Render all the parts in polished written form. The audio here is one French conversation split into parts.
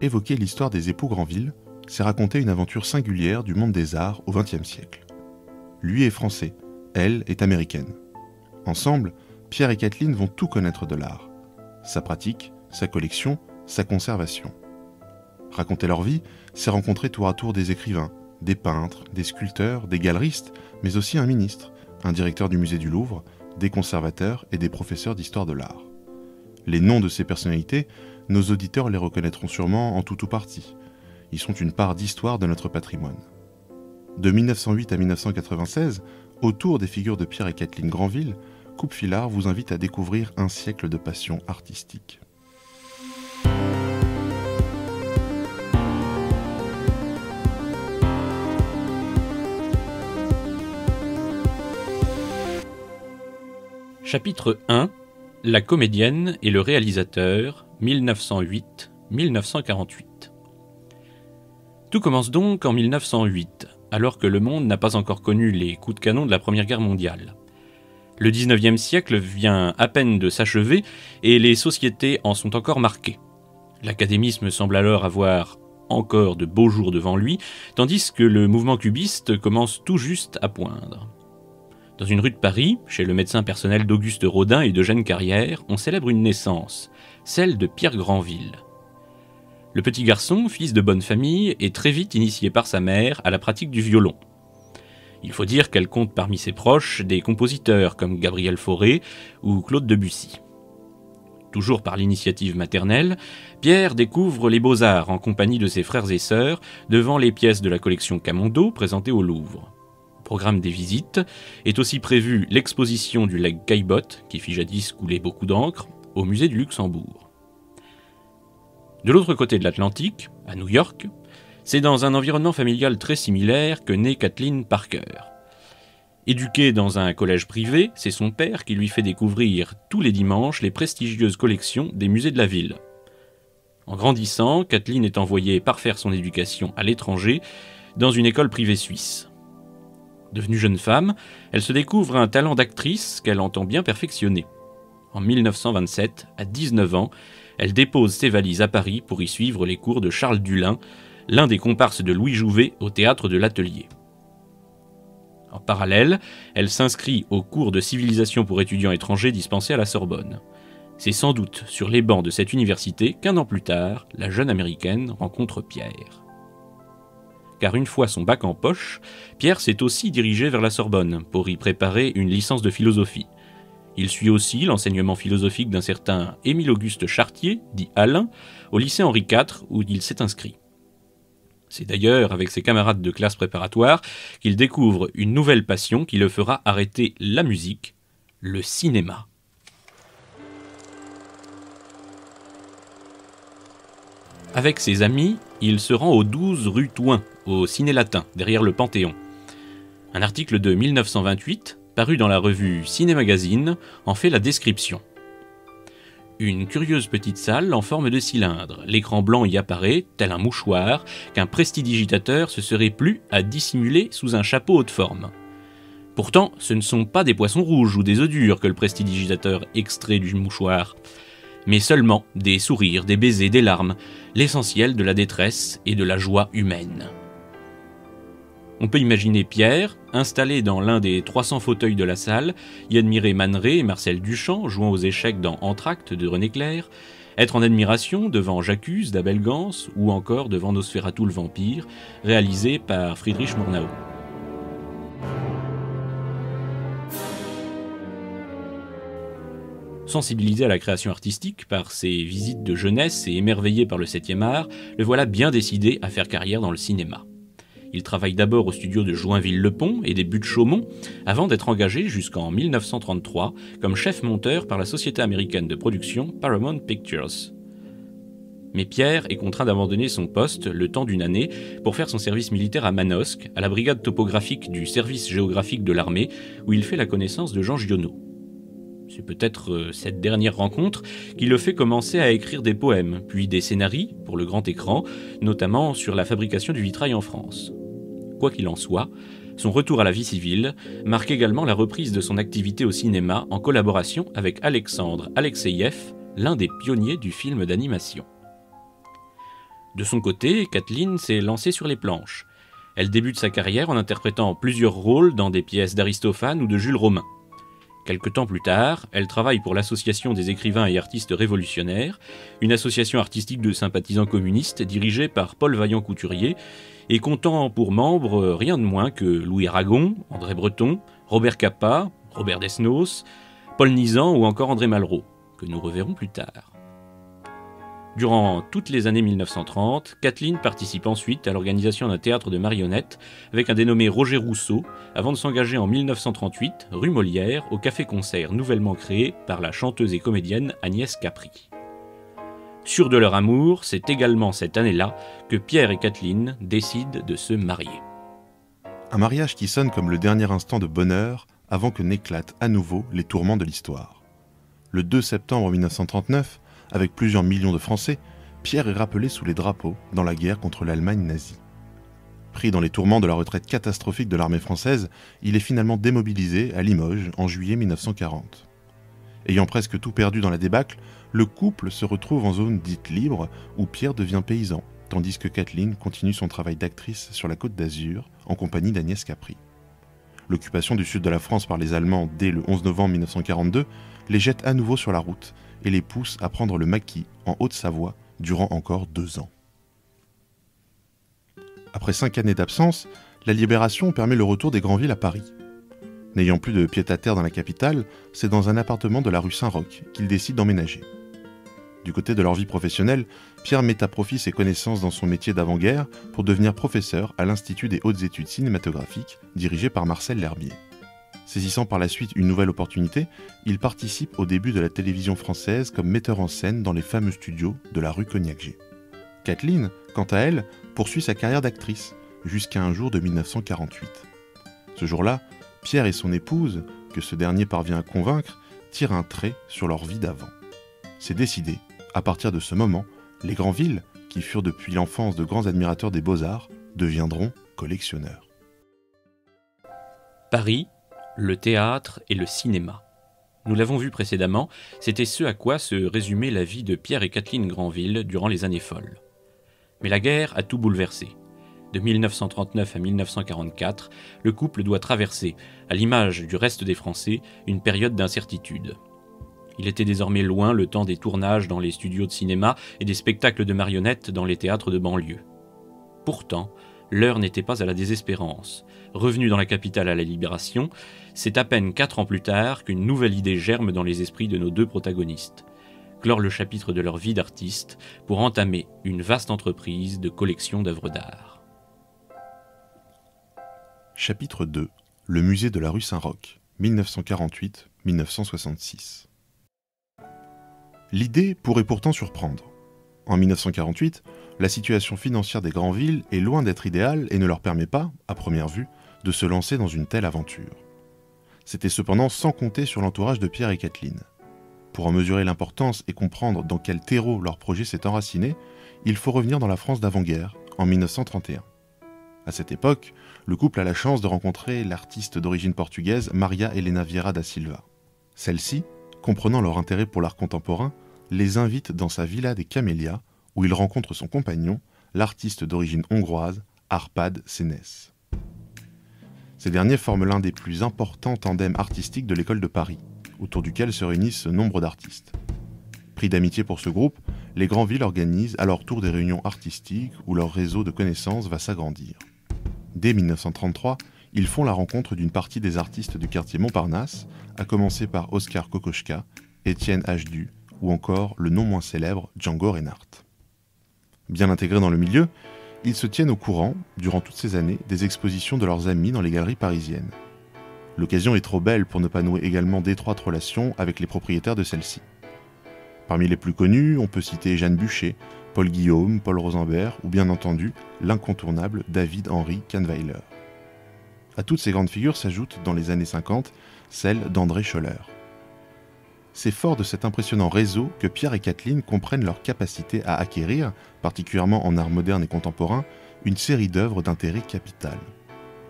Évoquer l'histoire des époux Granville, c'est raconter une aventure singulière du monde des arts au XXe siècle. Lui est français, elle est américaine. Ensemble, Pierre et Kathleen vont tout connaître de l'art. Sa pratique, sa collection, sa conservation. Raconter leur vie, c'est rencontrer tour à tour des écrivains, des peintres, des sculpteurs, des galeristes, mais aussi un ministre, un directeur du musée du Louvre, des conservateurs et des professeurs d'histoire de l'art. Les noms de ces personnalités, nos auditeurs les reconnaîtront sûrement en tout ou partie. Ils sont une part d'histoire de notre patrimoine. De 1908 à 1996, autour des figures de Pierre et Kathleen Granville, Coupe Filard vous invite à découvrir un siècle de passion artistique. Chapitre 1 – La comédienne et le réalisateur, 1908-1948. Tout commence donc en 1908, alors que le monde n'a pas encore connu les coups de canon de la Première Guerre mondiale. Le XIXe siècle vient à peine de s'achever et les sociétés en sont encore marquées. L'académisme semble alors avoir encore de beaux jours devant lui, tandis que le mouvement cubiste commence tout juste à poindre. Dans une rue de Paris, chez le médecin personnel d'Auguste Rodin et d'Eugène Carrière, on célèbre une naissance, celle de Pierre Granville. Le petit garçon, fils de bonne famille, est très vite initié par sa mère à la pratique du violon. Il faut dire qu'elle compte parmi ses proches des compositeurs comme Gabriel Fauré ou Claude Debussy. Toujours par l'initiative maternelle, Pierre découvre les beaux-arts en compagnie de ses frères et sœurs devant les pièces de la collection Camondo présentées au Louvre. Au programme des visites est aussi prévue l'exposition du legs Caillebotte, qui fit jadis couler beaucoup d'encre, au musée du Luxembourg. De l'autre côté de l'Atlantique, à New York, c'est dans un environnement familial très similaire que naît Kathleen Parker. Éduquée dans un collège privé, c'est son père qui lui fait découvrir tous les dimanches les prestigieuses collections des musées de la ville. En grandissant, Kathleen est envoyée parfaire son éducation à l'étranger, dans une école privée suisse. Devenue jeune femme, elle se découvre un talent d'actrice qu'elle entend bien perfectionner. En 1927, à 19 ans, elle dépose ses valises à Paris pour y suivre les cours de Charles Dulin, l'un des comparses de Louis Jouvet au théâtre de l'Atelier. En parallèle, elle s'inscrit aux cours de civilisation pour étudiants étrangers dispensés à la Sorbonne. C'est sans doute sur les bancs de cette université qu'un an plus tard, la jeune américaine rencontre Pierre. Car une fois son bac en poche, Pierre s'est aussi dirigé vers la Sorbonne pour y préparer une licence de philosophie. Il suit aussi l'enseignement philosophique d'un certain Émile-Auguste Chartier, dit Alain, au lycée Henri IV où il s'est inscrit. C'est d'ailleurs avec ses camarades de classe préparatoire qu'il découvre une nouvelle passion qui le fera arrêter la musique, le cinéma. Avec ses amis, il se rend au 12 rue Thouin, au Ciné Latin, derrière le Panthéon. Un article de 1928, paru dans la revue Ciné Magazine, en fait la description. Une curieuse petite salle en forme de cylindre. L'écran blanc y apparaît, tel un mouchoir, qu'un prestidigitateur se serait plu à dissimuler sous un chapeau haute forme. Pourtant, ce ne sont pas des poissons rouges ou des œufs durs que le prestidigitateur extrait du mouchoir, mais seulement des sourires, des baisers, des larmes, l'essentiel de la détresse et de la joie humaine. On peut imaginer Pierre, installé dans l'un des 300 fauteuils de la salle, y admirer Man Ray et Marcel Duchamp jouant aux échecs dans Entr'acte de René Clair, être en admiration devant J'accuse d'Abel Gans ou encore devant Nosferatu le vampire, réalisé par Friedrich Murnau. Sensibilisé à la création artistique par ses visites de jeunesse et émerveillé par le 7e art, le voilà bien décidé à faire carrière dans le cinéma. Il travaille d'abord au studio de Joinville-le-Pont et des Buttes-Chaumont, avant d'être engagé jusqu'en 1933 comme chef monteur par la société américaine de production Paramount Pictures. Mais Pierre est contraint d'abandonner son poste le temps d'une année pour faire son service militaire à Manosque, à la brigade topographique du service géographique de l'armée, où il fait la connaissance de Jean Giono. C'est peut-être cette dernière rencontre qui le fait commencer à écrire des poèmes, puis des scénarii pour le grand écran, notamment sur la fabrication du vitrail en France. Quoi qu'il en soit, son retour à la vie civile marque également la reprise de son activité au cinéma en collaboration avec Alexandre Alexeïev, l'un des pionniers du film d'animation. De son côté, Kathleen s'est lancée sur les planches. Elle débute sa carrière en interprétant plusieurs rôles dans des pièces d'Aristophane ou de Jules Romain. Quelque temps plus tard, elle travaille pour l'Association des écrivains et artistes révolutionnaires, une association artistique de sympathisants communistes dirigée par Paul Vaillant-Couturier et comptant pour membres rien de moins que Louis Aragon, André Breton, Robert Capa, Robert Desnos, Paul Nizan ou encore André Malraux, que nous reverrons plus tard. Durant toutes les années 1930, Kathleen participe ensuite à l'organisation d'un théâtre de marionnettes avec un dénommé Roger Rousseau, avant de s'engager en 1938, rue Molière, au café-concert nouvellement créé par la chanteuse et comédienne Agnès Capri. Sûrs de leur amour, c'est également cette année-là que Pierre et Kathleen décident de se marier. Un mariage qui sonne comme le dernier instant de bonheur avant que n'éclatent à nouveau les tourments de l'histoire. Le 2 septembre 1939, avec plusieurs millions de Français, Pierre est rappelé sous les drapeaux dans la guerre contre l'Allemagne nazie. Pris dans les tourments de la retraite catastrophique de l'armée française, il est finalement démobilisé à Limoges en juillet 1940. Ayant presque tout perdu dans la débâcle, le couple se retrouve en zone dite libre où Pierre devient paysan, tandis que Kathleen continue son travail d'actrice sur la Côte d'Azur en compagnie d'Agnès Capri. L'occupation du sud de la France par les Allemands dès le 11 novembre 1942 les jette à nouveau sur la route et les pousse à prendre le maquis en Haute-Savoie durant encore 2 ans. Après 5 années d'absence, la libération permet le retour des Granville à Paris. N'ayant plus de pied-à-terre dans la capitale, c'est dans un appartement de la rue Saint-Roch qu'ils décident d'emménager. Du côté de leur vie professionnelle, Pierre met à profit ses connaissances dans son métier d'avant-guerre pour devenir professeur à l'Institut des hautes études cinématographiques dirigé par Marcel L'Herbier. Saisissant par la suite une nouvelle opportunité, il participe au début de la télévision française comme metteur en scène dans les fameux studios de la rue Cognac-G. Kathleen, quant à elle, poursuit sa carrière d'actrice, jusqu'à un jour de 1948. Ce jour-là, Pierre et son épouse, que ce dernier parvient à convaincre, tirent un trait sur leur vie d'avant. C'est décidé, à partir de ce moment, les Granville, qui furent depuis l'enfance de grands admirateurs des beaux-arts, deviendront collectionneurs. Paris, le théâtre et le cinéma. Nous l'avons vu précédemment, c'était ce à quoi se résumait la vie de Pierre et Kathleen Granville durant les années folles. Mais la guerre a tout bouleversé. De 1939 à 1944, le couple doit traverser, à l'image du reste des Français, une période d'incertitude. Il était désormais loin le temps des tournages dans les studios de cinéma et des spectacles de marionnettes dans les théâtres de banlieue. Pourtant, l'heure n'était pas à la désespérance. Revenu dans la capitale à la Libération, c'est à peine 4 ans plus tard qu'une nouvelle idée germe dans les esprits de nos deux protagonistes. Clore le chapitre de leur vie d'artiste pour entamer une vaste entreprise de collection d'œuvres d'art. Chapitre 2. Le musée de la rue Saint-Roch, 1948-1966. L'idée pourrait pourtant surprendre. En 1948, la situation financière des Granville est loin d'être idéale et ne leur permet pas, à première vue, de se lancer dans une telle aventure. C'était cependant sans compter sur l'entourage de Pierre et Kathleen. Pour en mesurer l'importance et comprendre dans quel terreau leur projet s'est enraciné, il faut revenir dans la France d'avant-guerre, en 1931. À cette époque, le couple a la chance de rencontrer l'artiste d'origine portugaise Maria Helena Vieira da Silva. Celle-ci, comprenant leur intérêt pour l'art contemporain, les invite dans sa villa des Camélias, où il rencontre son compagnon, l'artiste d'origine hongroise Árpád Szénes. Ces derniers forment l'un des plus importants tandems artistiques de l'école de Paris, autour duquel se réunissent nombre d'artistes. Pris d'amitié pour ce groupe, les Granville organisent à leur tour des réunions artistiques où leur réseau de connaissances va s'agrandir. Dès 1933, ils font la rencontre d'une partie des artistes du quartier Montparnasse, à commencer par Oskar Kokoschka, Étienne Hdu ou encore le non moins célèbre Django Reinhardt. Bien intégrés dans le milieu, ils se tiennent au courant, durant toutes ces années, des expositions de leurs amis dans les galeries parisiennes. L'occasion est trop belle pour ne pas nouer également d'étroites relations avec les propriétaires de celles-ci. Parmi les plus connus, on peut citer Jeanne Bucher, Paul Guillaume, Paul Rosenberg ou bien entendu l'incontournable David-Henri Kahnweiler. À toutes ces grandes figures s'ajoute, dans les années 50, celle d'André Scholler. C'est fort de cet impressionnant réseau que Pierre et Kathleen comprennent leur capacité à acquérir, particulièrement en art moderne et contemporain, une série d'œuvres d'intérêt capital.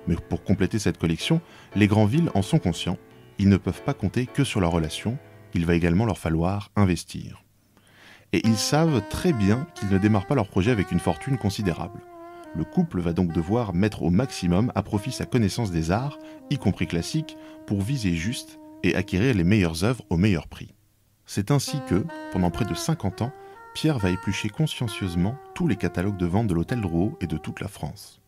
Mais pour compléter cette collection, les Granville en sont conscients, ils ne peuvent pas compter que sur leur relation, il va également leur falloir investir. Et ils savent très bien qu'ils ne démarrent pas leur projet avec une fortune considérable. Le couple va donc devoir mettre au maximum à profit sa connaissance des arts, y compris classiques, pour viser juste et acquérir les meilleures œuvres au meilleur prix. C'est ainsi que, pendant près de 50 ans, Pierre va éplucher consciencieusement tous les catalogues de vente de l'Hôtel Drouot et de toute la France.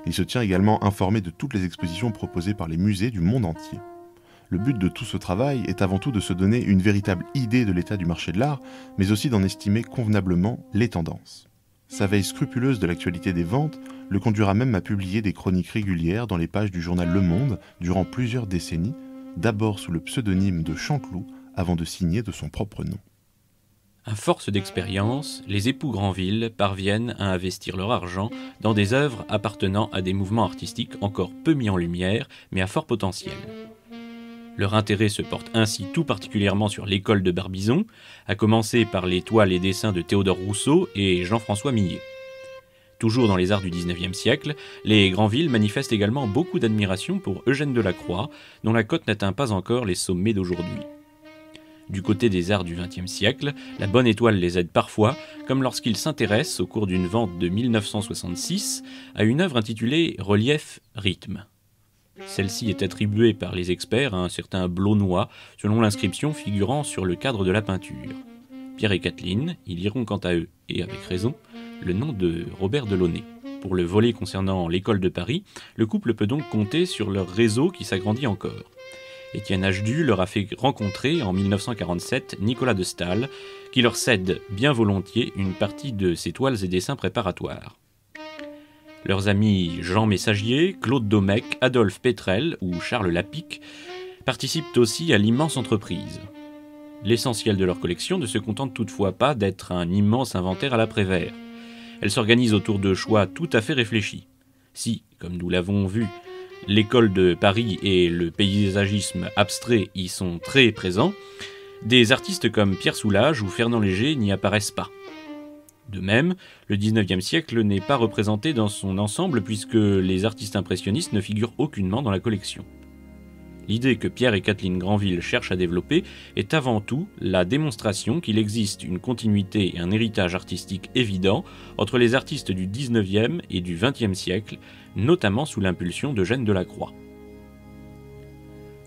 Il se tient également informé de toutes les expositions proposées par les musées du monde entier. Le but de tout ce travail est avant tout de se donner une véritable idée de l'état du marché de l'art, mais aussi d'en estimer convenablement les tendances. Sa veille scrupuleuse de l'actualité des ventes le conduira même à publier des chroniques régulières dans les pages du journal Le Monde durant plusieurs décennies, d'abord sous le pseudonyme de Chanteloup, avant de signer de son propre nom. À force d'expérience, les époux Granville parviennent à investir leur argent dans des œuvres appartenant à des mouvements artistiques encore peu mis en lumière, mais à fort potentiel. Leur intérêt se porte ainsi tout particulièrement sur l'école de Barbizon, à commencer par les toiles et dessins de Théodore Rousseau et Jean-François Millet. Toujours dans les arts du XIXe siècle, les Granville manifestent également beaucoup d'admiration pour Eugène Delacroix, dont la cote n'atteint pas encore les sommets d'aujourd'hui. Du côté des arts du XXe siècle, la bonne étoile les aide parfois, comme lorsqu'ils s'intéressent, au cours d'une vente de 1966, à une œuvre intitulée « Relief Rythme ». Celle-ci est attribuée par les experts à un certain Blaunois, selon l'inscription figurant sur le cadre de la peinture. Pierre et Kathleen y liront quant à eux, et avec raison, le nom de Robert Delaunay. Pour le volet concernant l'école de Paris, le couple peut donc compter sur leur réseau qui s'agrandit encore. Étienne Hdu leur a fait rencontrer en 1947 Nicolas de Staël, qui leur cède bien volontiers une partie de ses toiles et dessins préparatoires. Leurs amis Jean Messagier, Claude Domecq, Adolphe Pétrel ou Charles Lapic participent aussi à l'immense entreprise. L'essentiel de leur collection ne se contente toutefois pas d'être un immense inventaire à la Prévert. Elle s'organise autour de choix tout à fait réfléchis. Si, comme nous l'avons vu, l'école de Paris et le paysagisme abstrait y sont très présents, des artistes comme Pierre Soulages ou Fernand Léger n'y apparaissent pas. De même, le XIXe siècle n'est pas représenté dans son ensemble puisque les artistes impressionnistes ne figurent aucunement dans la collection. L'idée que Pierre et Kathleen Granville cherchent à développer est avant tout la démonstration qu'il existe une continuité et un héritage artistique évident entre les artistes du XIXe et du XXe siècle, notamment sous l'impulsion d'Eugène Delacroix.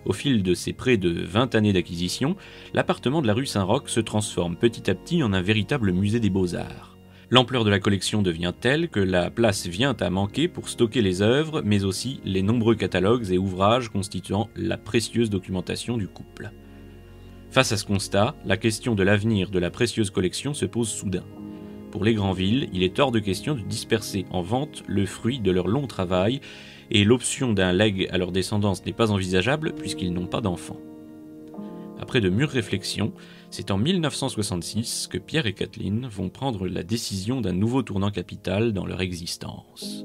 Au fil de ces près de 20 années d'acquisition, l'appartement de la rue Saint-Roch se transforme petit à petit en un véritable musée des beaux-arts. L'ampleur de la collection devient telle que la place vient à manquer pour stocker les œuvres, mais aussi les nombreux catalogues et ouvrages constituant la précieuse documentation du couple. Face à ce constat, la question de l'avenir de la précieuse collection se pose soudain. Pour les Granville, il est hors de question de disperser en vente le fruit de leur long travail, et l'option d'un legs à leur descendance n'est pas envisageable puisqu'ils n'ont pas d'enfants. Après de mûres réflexions, c'est en 1966 que Pierre et Kathleen vont prendre la décision d'un nouveau tournant capital dans leur existence.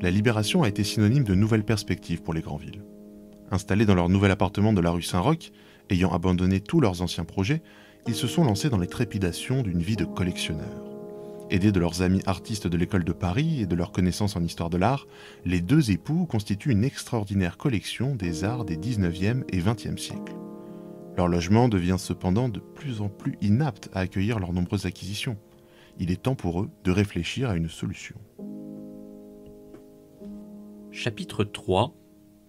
La Libération a été synonyme de nouvelles perspectives pour les Granville. Installés dans leur nouvel appartement de la rue Saint-Roch, ayant abandonné tous leurs anciens projets, ils se sont lancés dans les trépidations d'une vie de collectionneurs. Aidés de leurs amis artistes de l'école de Paris et de leurs connaissances en histoire de l'art, les deux époux constituent une extraordinaire collection des arts des 19e et 20e siècles. Leur logement devient cependant de plus en plus inapte à accueillir leurs nombreuses acquisitions. Il est temps pour eux de réfléchir à une solution. Chapitre 3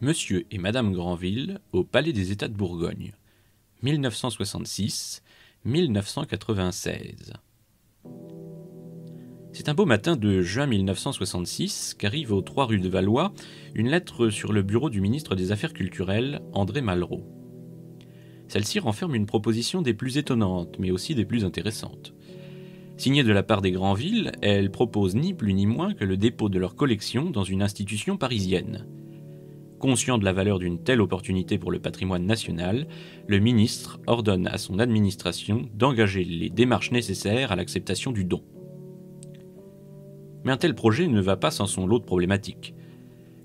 Monsieur et Madame Granville au Palais des États de Bourgogne 1966-1996. C'est un beau matin de juin 1966 qu'arrive aux 3 rue de Valois une lettre sur le bureau du ministre des Affaires culturelles, André Malraux. Celle-ci renferme une proposition des plus étonnantes, mais aussi des plus intéressantes. Signée de la part des Granville, elle propose ni plus ni moins que le dépôt de leur collection dans une institution parisienne. Conscient de la valeur d'une telle opportunité pour le patrimoine national, le ministre ordonne à son administration d'engager les démarches nécessaires à l'acceptation du don. Mais un tel projet ne va pas sans son lot de problématiques.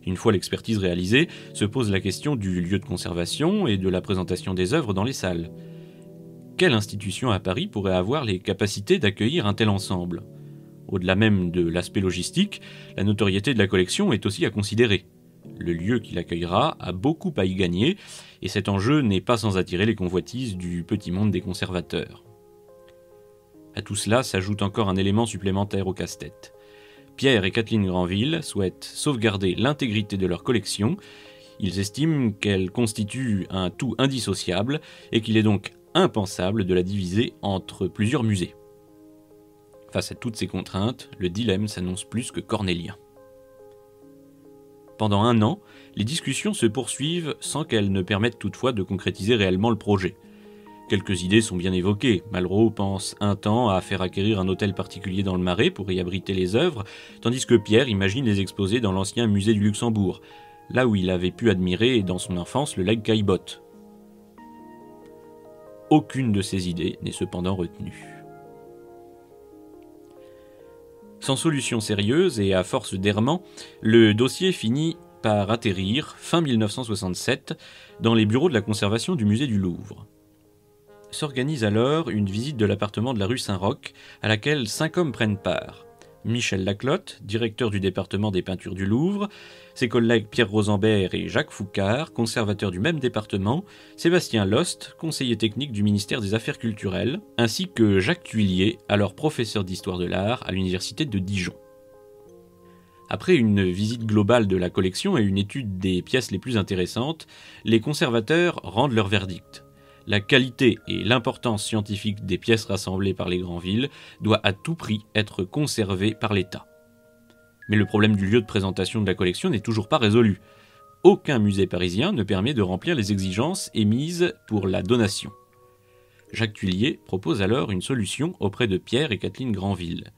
Une fois l'expertise réalisée, se pose la question du lieu de conservation et de la présentation des œuvres dans les salles. Quelle institution à Paris pourrait avoir les capacités d'accueillir un tel ensemble ? Au-delà même de l'aspect logistique, la notoriété de la collection est aussi à considérer. Le lieu qui l'accueillera a beaucoup à y gagner, et cet enjeu n'est pas sans attirer les convoitises du petit monde des conservateurs. À tout cela s'ajoute encore un élément supplémentaire au casse-tête. Pierre et Kathleen Granville souhaitent sauvegarder l'intégrité de leur collection. Ils estiment qu'elle constitue un tout indissociable et qu'il est donc impensable de la diviser entre plusieurs musées. Face à toutes ces contraintes, le dilemme s'annonce plus que cornélien. Pendant 1 an, les discussions se poursuivent sans qu'elles ne permettent toutefois de concrétiser réellement le projet. Quelques idées sont bien évoquées. Malraux pense un temps à faire acquérir un hôtel particulier dans le Marais pour y abriter les œuvres, tandis que Pierre imagine les exposer dans l'ancien musée du Luxembourg, là où il avait pu admirer dans son enfance le lac Caillebotte. Aucune de ces idées n'est cependant retenue. Sans solution sérieuse et à force d'errements, le dossier finit par atterrir, fin 1967, dans les bureaux de la conservation du musée du Louvre. S'organise alors une visite de l'appartement de la rue Saint-Roch, à laquelle 5 hommes prennent part. Michel Laclotte, directeur du département des peintures du Louvre, ses collègues Pierre Rosenberg et Jacques Foucard, conservateurs du même département, Sébastien Lost, conseiller technique du ministère des Affaires culturelles, ainsi que Jacques Thuillier, alors professeur d'histoire de l'art à l'université de Dijon. Après une visite globale de la collection et une étude des pièces les plus intéressantes, les conservateurs rendent leur verdict. La qualité et l'importance scientifique des pièces rassemblées par les Granville doit à tout prix être conservée par l'État. Mais le problème du lieu de présentation de la collection n'est toujours pas résolu. Aucun musée parisien ne permet de remplir les exigences émises pour la donation. Jacques Thuillier propose alors une solution auprès de Pierre et Kathleen Granville.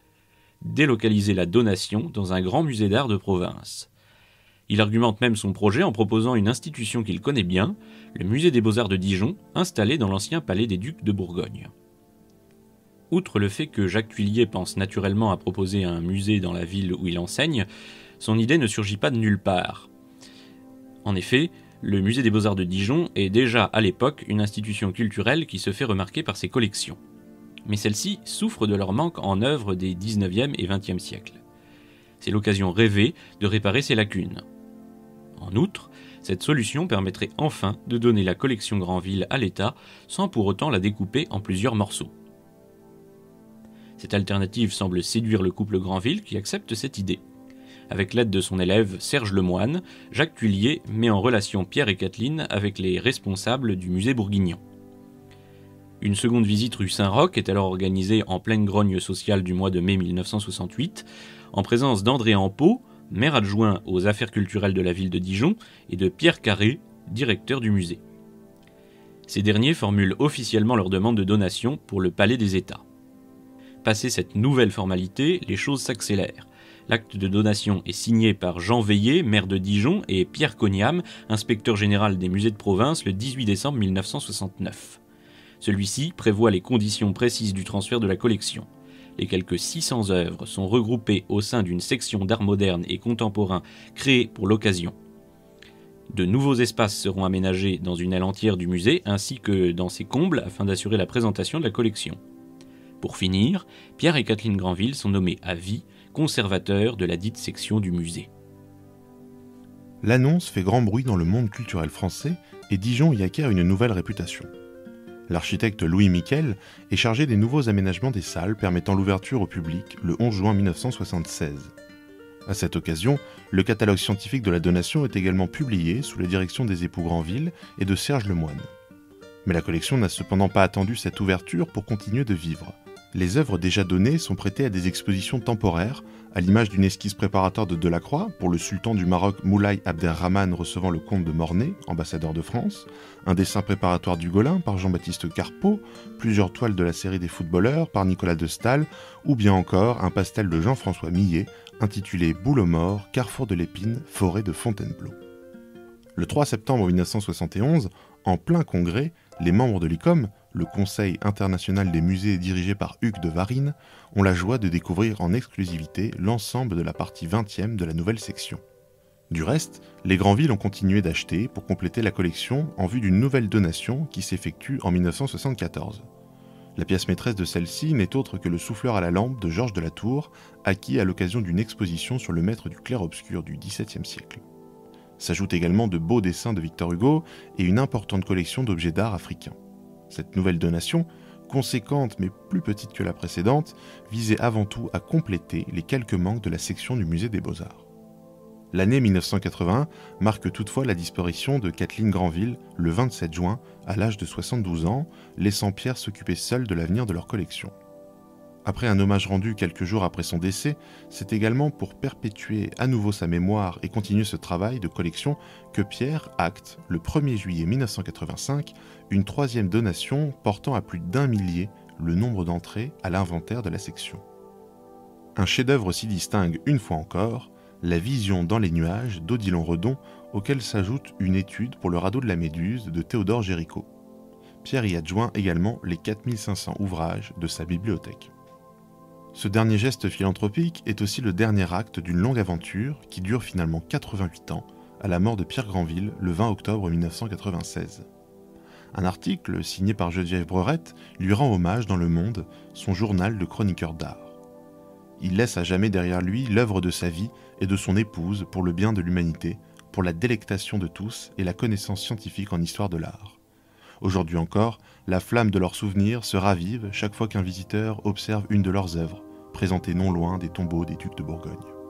Délocaliser la donation dans un grand musée d'art de province. Il argumente même son projet en proposant une institution qu'il connaît bien, le musée des Beaux-Arts de Dijon, installé dans l'ancien palais des Ducs de Bourgogne. Outre le fait que Jacques Thuillier pense naturellement à proposer un musée dans la ville où il enseigne, son idée ne surgit pas de nulle part. En effet, le musée des Beaux-Arts de Dijon est déjà à l'époque une institution culturelle qui se fait remarquer par ses collections. Mais celles-ci souffrent de leur manque en œuvres des 19e et 20e siècles. C'est l'occasion rêvée de réparer ces lacunes. En outre, cette solution permettrait enfin de donner la collection Granville à l'État sans pour autant la découper en plusieurs morceaux. Cette alternative semble séduire le couple Granville qui accepte cette idée. Avec l'aide de son élève Serge Lemoine, Jacques Thuillier met en relation Pierre et Kathleen avec les responsables du musée bourguignon. Une seconde visite rue Saint-Roch est alors organisée en pleine grogne sociale du mois de mai 1968, en présence d'André Ampeau, maire adjoint aux affaires culturelles de la ville de Dijon, et de Pierre Carré, directeur du musée. Ces derniers formulent officiellement leur demande de donation pour le Palais des États. Passée cette nouvelle formalité, les choses s'accélèrent. L'acte de donation est signé par Jean Veillé, maire de Dijon, et Pierre Cognam, inspecteur général des musées de province, le 18 décembre 1969. Celui-ci prévoit les conditions précises du transfert de la collection. Les quelques 600 œuvres sont regroupées au sein d'une section d'art moderne et contemporain créée pour l'occasion. De nouveaux espaces seront aménagés dans une aile entière du musée ainsi que dans ses combles afin d'assurer la présentation de la collection. Pour finir, Pierre et Kathleen Granville sont nommés à vie conservateurs de la dite section du musée. L'annonce fait grand bruit dans le monde culturel français et Dijon y acquiert une nouvelle réputation. L'architecte Louis Miquel est chargé des nouveaux aménagements des salles permettant l'ouverture au public le 11 juin 1976. À cette occasion, le catalogue scientifique de la donation est également publié sous la direction des époux Granville et de Serge Lemoine. Mais la collection n'a cependant pas attendu cette ouverture pour continuer de vivre. Les œuvres déjà données sont prêtées à des expositions temporaires, à l'image d'une esquisse préparatoire de Delacroix pour le sultan du Maroc Moulay Abderrahmane recevant le comte de Mornay, ambassadeur de France, un dessin préparatoire d'Ugolin par Jean-Baptiste Carpeau, plusieurs toiles de la série des footballeurs par Nicolas de Staël, ou bien encore un pastel de Jean-François Millet intitulé Boule aux morts, carrefour de l'épine, forêt de Fontainebleau. Le 3 septembre 1971, en plein congrès, les membres de l'ICOM, le Conseil international des musées dirigé par Hugues de Varine, ont la joie de découvrir en exclusivité l'ensemble de la partie 20e de la nouvelle section. Du reste, les Granville ont continué d'acheter pour compléter la collection en vue d'une nouvelle donation qui s'effectue en 1974. La pièce maîtresse de celle-ci n'est autre que le souffleur à la lampe de Georges de la Tour, acquis à l'occasion d'une exposition sur le maître du clair-obscur du XVIIe siècle. S'ajoutent également de beaux dessins de Victor Hugo et une importante collection d'objets d'art africains. Cette nouvelle donation conséquente mais plus petite que la précédente, visait avant tout à compléter les quelques manques de la section du musée des Beaux-Arts. L'année 1981 marque toutefois la disparition de Kathleen Granville le 27 juin à l'âge de 72 ans, laissant Pierre s'occuper seul de l'avenir de leur collection. Après un hommage rendu quelques jours après son décès, c'est également pour perpétuer à nouveau sa mémoire et continuer ce travail de collection que Pierre acte, le 1er juillet 1985, une troisième donation portant à plus d'1 millier le nombre d'entrées à l'inventaire de la section. Un chef-d'œuvre s'y distingue une fois encore, La vision dans les nuages d'Odilon Redon, auquel s'ajoute une étude pour le radeau de la Méduse de Théodore Géricault. Pierre y adjoint également les 4500 ouvrages de sa bibliothèque. Ce dernier geste philanthropique est aussi le dernier acte d'une longue aventure qui dure finalement 88 ans, à la mort de Pierre Granville le 20 octobre 1996. Un article signé par Geneviève Breurette lui rend hommage dans Le Monde, son journal de chroniqueur d'art. Il laisse à jamais derrière lui l'œuvre de sa vie et de son épouse pour le bien de l'humanité, pour la délectation de tous et la connaissance scientifique en histoire de l'art. Aujourd'hui encore, la flamme de leurs souvenirs se ravive chaque fois qu'un visiteur observe une de leurs œuvres, présentée non loin des tombeaux des ducs de Bourgogne.